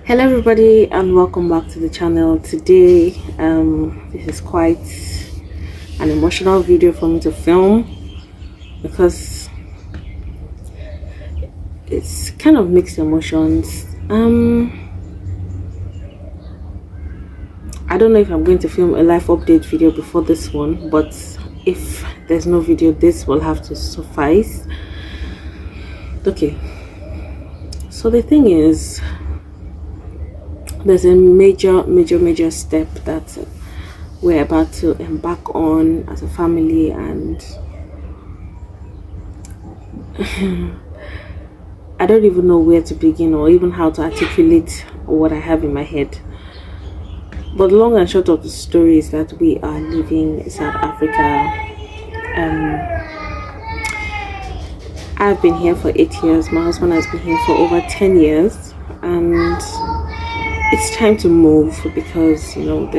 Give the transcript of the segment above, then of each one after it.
Hello everybody and welcome back to the channel. Today this is quite an emotional video for me to film because it's kind of mixed emotions. I don't know if I'm going to film a life update video before this one, but if there's no video, this will have to suffice. Okay, so the thing is, there's a major step that we're about to embark on as a family, and I don't even know where to begin or even how to articulate what I have in my head. But the long and short of the story is that we are leaving South Africa. I've been here for 8 years. My husband has been here for over 10 years, and it's time to move because we're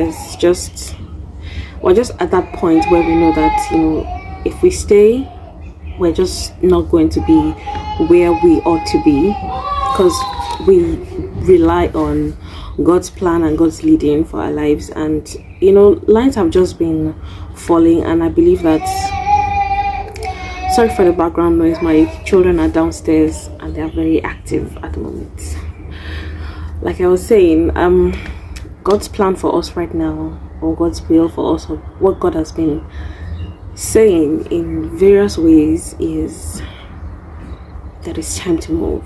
just at that point where we know that if we stay, we're just not going to be where we ought to be, because we rely on God's plan and God's leading for our lives. And lines have just been falling, and I believe that, sorry for the background noise, my children are downstairs and they are very active at the moment. Like I was saying, God's plan for us right now, or God's will for us, or what God has been saying in various ways, is that it's time to move.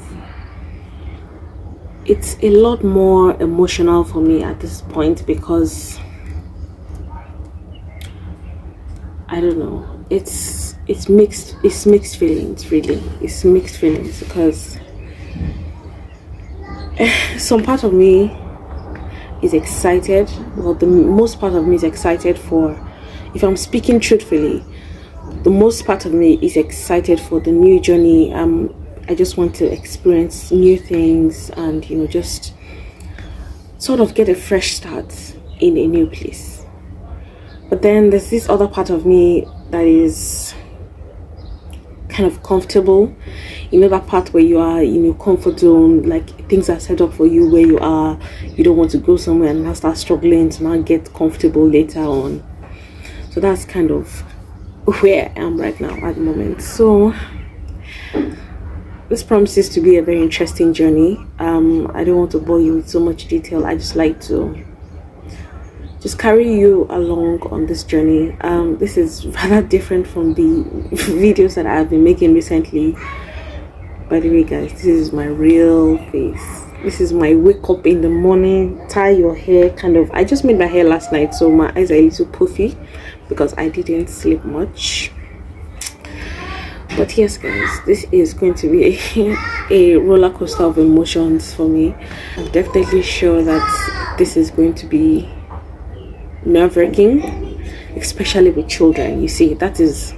It's a lot more emotional for me at this point because I don't know, it's mixed feelings, really. It's mixed feelings because some part of me is excited. Well, the most part of me is excited for, if I'm speaking truthfully, the most part of me is excited for the new journey. I just want to experience new things and just sort of get a fresh start in a new place. But then there's this other part of me that is kind of comfortable. That part where you are in your comfort zone, like things are set up for you where you are. You don't want to go somewhere and now start struggling to now get comfortable later on. So that's kind of where I am right now at the moment. So this promises to be a very interesting journey. I don't want to bore you with so much detail. I just like to just carry you along on this journey. This is rather different from the videos that I've been making recently. By the way, guys, this is my real face. This is my wake up in the morning, tie your hair kind of. I just made my hair last night, so my eyes are a little puffy because I didn't sleep much. But yes, guys, this is going to be a roller coaster of emotions for me. I'm definitely sure that this is going to be nerve-wracking, especially with children. You see, that is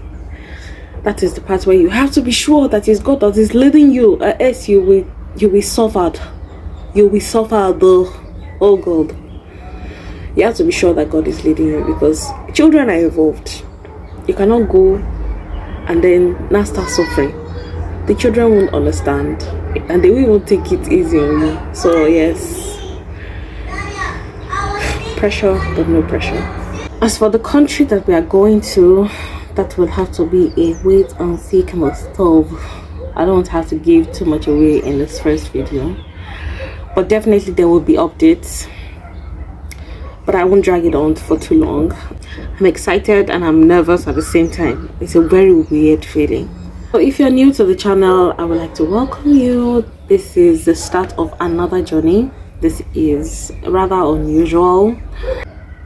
the part where you have to be sure that it's God that is leading you, else you will suffer. You will suffer though. Oh God, you have to be sure that God is leading you, because children are involved. You cannot go and then now start suffering. The children won't understand, and they will even take it easy on you. So yes, pressure but no pressure. As for the country that we are going to, that will have to be a wait and see kind of stuff. I don't have to give too much away in this first video, but definitely there will be updates, but I won't drag it on for too long. I'm excited and I'm nervous at the same time. It's a very weird feeling. So if you're new to the channel, I would like to welcome you. This is the start of another journey. This is rather unusual.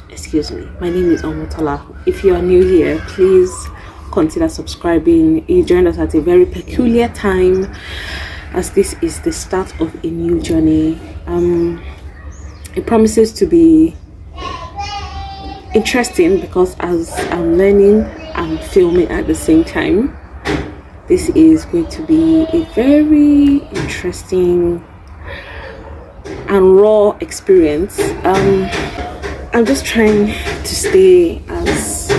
Excuse me, my name is Tola. If you are new here, please consider subscribing. You joined us at a very peculiar time, as this is the start of a new journey. It promises to be interesting because as I'm learning, I'm filming at the same time. This is going to be a very interesting and raw experience. I'm just trying to stay as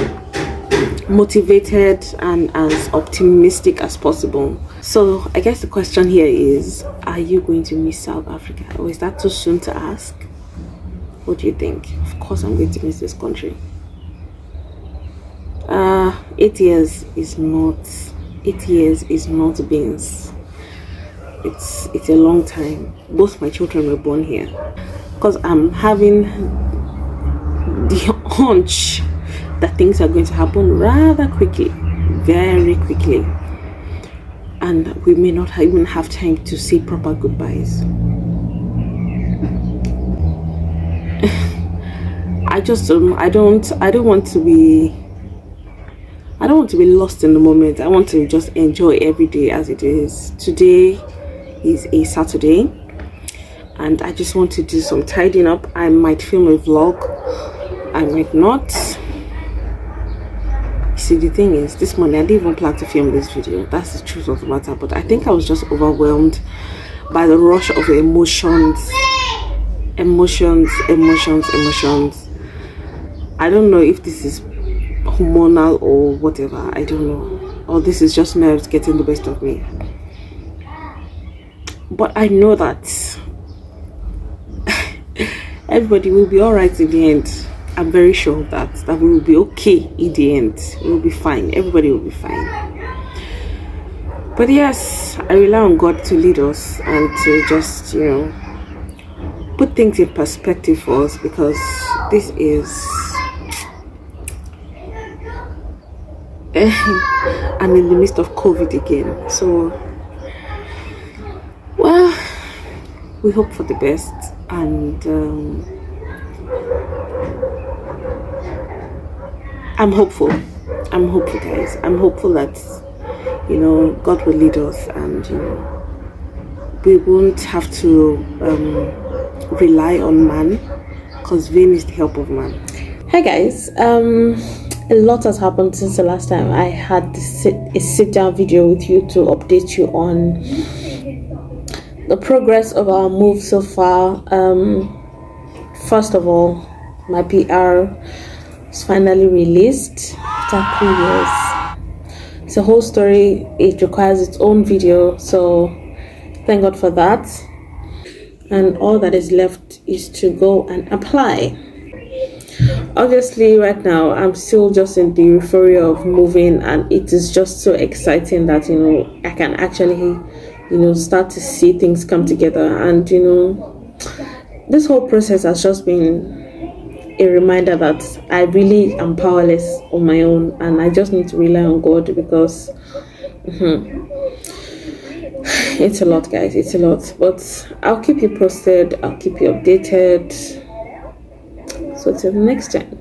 motivated and as optimistic as possible. So I guess the question here is, are you going to miss South Africa, or is that too soon to ask? What do you think? Of course I'm going to miss this country. 8 years is not beans. It's a long time. Both my children were born here. Because I'm having the hunch that things are going to happen rather quickly, very quickly, and we may not even have time to say proper goodbyes. I don't want to be lost in the moment. I want to just enjoy every day as it is. Today is a Saturday, and I just want to do some tidying up. I might film a vlog, I might not. See, the thing is, this morning I didn't even plan to film this video. That's the truth of the matter. But I think I was just overwhelmed by the rush of emotions. I don't know if this is hormonal or whatever. I don't know, or this is just nerves getting the best of me. But I know that everybody will be all right in the end. I'm very sure of that we will be okay in the end. We will be fine. Everybody will be fine. But yes, I rely on God to lead us and to just, you know, put things in perspective for us, because this is I'm in the midst of COVID again. So, well, we hope for the best, and I'm hopeful, guys. I'm hopeful that, you know, God will lead us, and, you know, we won't have to rely on man, because vain is the help of man. Hi guys, a lot has happened since the last time I had a sit-down video with you to update you on the progress of our move so far. First of all, my PR was finally released after 3 years. It's a whole story. It requires its own video, so thank God for that. And all that is left is to go and apply. Obviously, right now I'm still just in the euphoria of moving, and it is just so exciting that, you know, I can actually, you know, start to see things come together. And, you know, this whole process has just been a reminder that I really am powerless on my own, and I just need to rely on God, because it's a lot, guys. It's a lot. But I'll keep you posted, I'll keep you updated. So till next time.